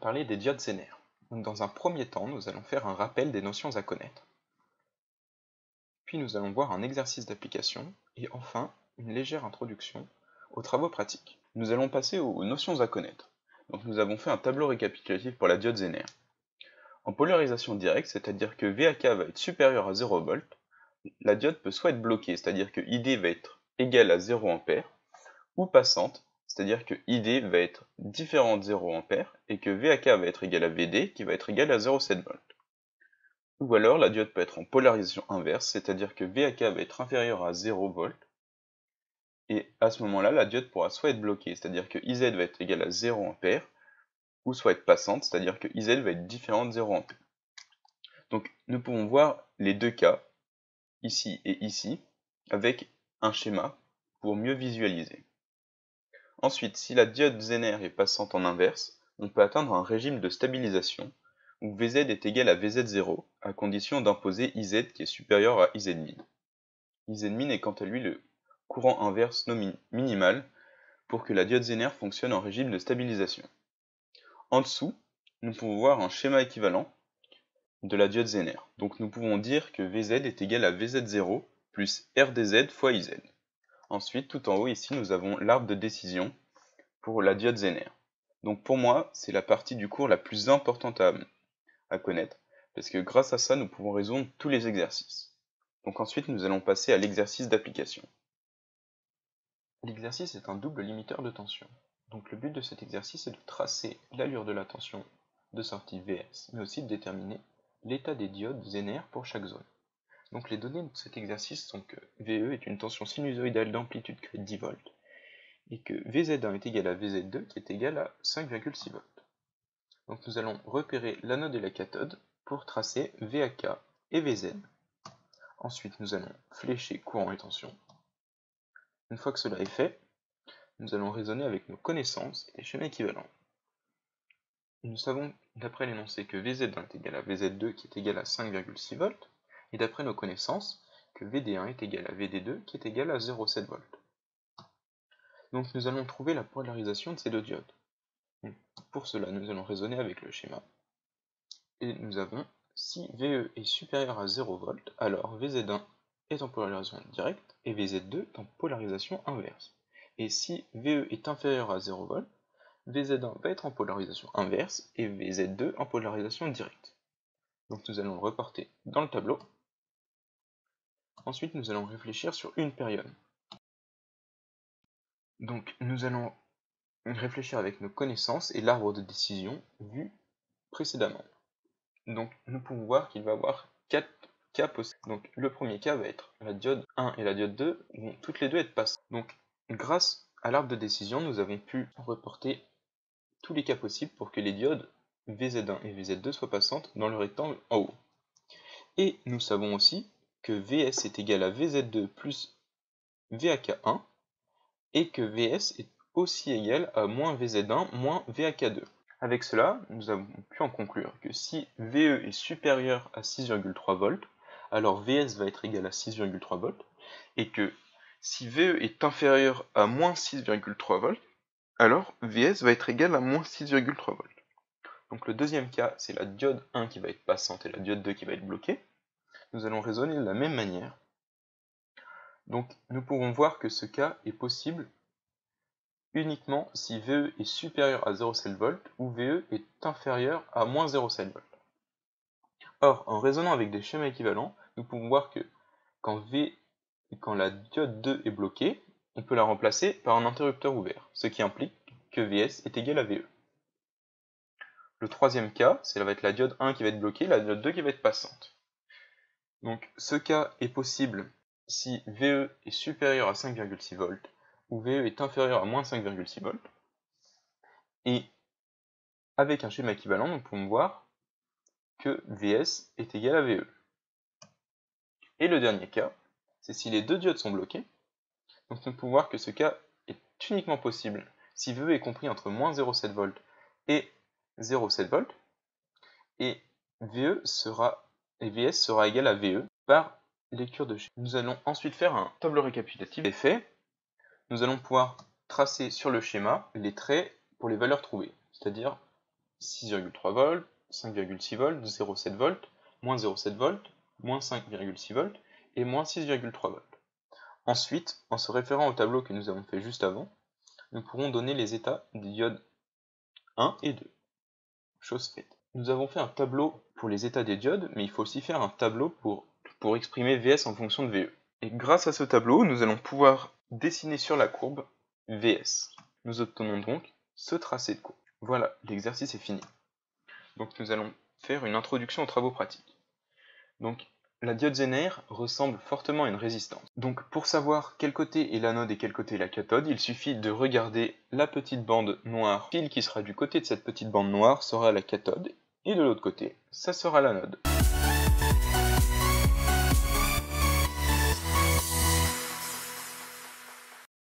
parler des diodes Zener. Donc dans un premier temps, nous allons faire un rappel des notions à connaître. Puis nous allons voir un exercice d'application et enfin une légère introduction aux travaux pratiques. Nous allons passer aux notions à connaître. Donc nous avons fait un tableau récapitulatif pour la diode Zener. En polarisation directe, c'est-à-dire que VAK va être supérieur à 0 V, la diode peut soit être bloquée, c'est-à-dire que ID va être égal à 0 A, ou passante, c'est-à-dire que ID va être différent de 0 A et que VAK va être égal à VD qui va être égal à 0,7 V. Ou alors la diode peut être en polarisation inverse, c'est-à-dire que VAK va être inférieur à 0 V et à ce moment-là la diode pourra soit être bloquée, c'est-à-dire que IZ va être égal à 0 A ou soit être passante, c'est-à-dire que IZ va être différent de 0 A. Donc nous pouvons voir les deux cas, ici et ici, avec un schéma pour mieux visualiser. Ensuite, si la diode Zener est passante en inverse, on peut atteindre un régime de stabilisation où Vz est égal à Vz0 à condition d'imposer Iz qui est supérieur à Izmin. Izmin est quant à lui le courant inverse minimal pour que la diode Zener fonctionne en régime de stabilisation. En dessous, nous pouvons voir un schéma équivalent de la diode Zener. Donc nous pouvons dire que Vz est égal à Vz0 plus RdZ fois Iz. Ensuite, tout en haut ici, nous avons l'arbre de décision pour la diode Zener. Donc pour moi, c'est la partie du cours la plus importante à connaître, parce que grâce à ça, nous pouvons résoudre tous les exercices. Donc ensuite, nous allons passer à l'exercice d'application. L'exercice est un double limiteur de tension. Donc le but de cet exercice est de tracer l'allure de la tension de sortie Vs, mais aussi de déterminer l'état des diodes Zener pour chaque zone. Donc les données de cet exercice sont que VE est une tension sinusoïdale d'amplitude créée de 10 volts, et que Vz1 est égal à Vz2 qui est égal à 5,6 V. Donc nous allons repérer l'anode et la cathode pour tracer VAK et Vz. Ensuite nous allons flécher courant et tension. Une fois que cela est fait, nous allons raisonner avec nos connaissances et les schémas équivalents. Nous savons d'après l'énoncé que Vz1 est égal à Vz2 qui est égal à 5,6 V, et d'après nos connaissances que Vd1 est égal à Vd2 qui est égal à 0,7 V. Donc nous allons trouver la polarisation de ces deux diodes. Pour cela, nous allons raisonner avec le schéma. Et nous avons, si VE est supérieur à 0 V, alors Vz1 est en polarisation directe et Vz2 est en polarisation inverse. Et si VE est inférieur à 0 V, Vz1 va être en polarisation inverse et Vz2 en polarisation directe. Donc nous allons le reporter dans le tableau. Ensuite, nous allons réfléchir sur une période. Donc nous allons réfléchir avec nos connaissances et l'arbre de décision vu précédemment. Donc nous pouvons voir qu'il va y avoir 4 cas possibles. Donc le premier cas va être la diode 1 et la diode 2 vont toutes les deux être passantes. Donc grâce à l'arbre de décision, nous avons pu reporter tous les cas possibles pour que les diodes Vz1 et Vz2 soient passantes dans le rectangle en haut. Et nous savons aussi que Vs est égal à Vz2 plus VAK1 et que Vs est aussi égal à moins Vz1 moins VAK2. Avec cela, nous avons pu en conclure que si VE est supérieur à 6,3 V, alors Vs va être égal à 6,3 V, et que si VE est inférieur à moins 6,3 V, alors Vs va être égal à moins 6,3 V. Donc le deuxième cas, c'est la diode 1 qui va être passante et la diode 2 qui va être bloquée. Nous allons raisonner de la même manière. Donc nous pourrons voir que ce cas est possible uniquement si VE est supérieur à 0,7 V ou VE est inférieur à moins 0,7 V. Or, en raisonnant avec des schémas équivalents, nous pouvons voir que quand la diode 2 est bloquée, on peut la remplacer par un interrupteur ouvert, ce qui implique que Vs est égal à VE. Le troisième cas, ça va être la diode 1 qui va être bloquée, la diode 2 qui va être passante. Donc ce cas est possible si VE est supérieur à 5,6 V ou VE est inférieur à moins 5,6 V. Et avec un schéma équivalent, nous pouvons voir que Vs est égal à VE. Et le dernier cas, c'est si les deux diodes sont bloquées. Donc nous pouvons voir que ce cas est uniquement possible si VE est compris entre moins 0,7 V et 0,7 V, et Vs sera égal à VE par lecture de schéma. Nous allons ensuite faire un tableau récapitulatif des faits. Nous allons pouvoir tracer sur le schéma les traits pour les valeurs trouvées, c'est-à-dire 6,3 volts, 5,6 volts, 0,7 volts, moins 0,7 volts, moins 5,6 volts et moins 6,3 volts. Ensuite, en se référant au tableau que nous avons fait juste avant, nous pourrons donner les états des diodes 1 et 2. Chose faite. Nous avons fait un tableau pour les états des diodes, mais il faut aussi faire un tableau pour exprimer Vs en fonction de VE. Et grâce à ce tableau, nous allons pouvoir dessiner sur la courbe Vs. Nous obtenons donc ce tracé de courbe. Voilà, l'exercice est fini. Donc nous allons faire une introduction aux travaux pratiques. Donc la diode Zener ressemble fortement à une résistance. Donc pour savoir quel côté est l'anode et quel côté est la cathode, il suffit de regarder la petite bande noire. Le fil qui sera du côté de cette petite bande noire sera la cathode, et de l'autre côté, ça sera l'anode.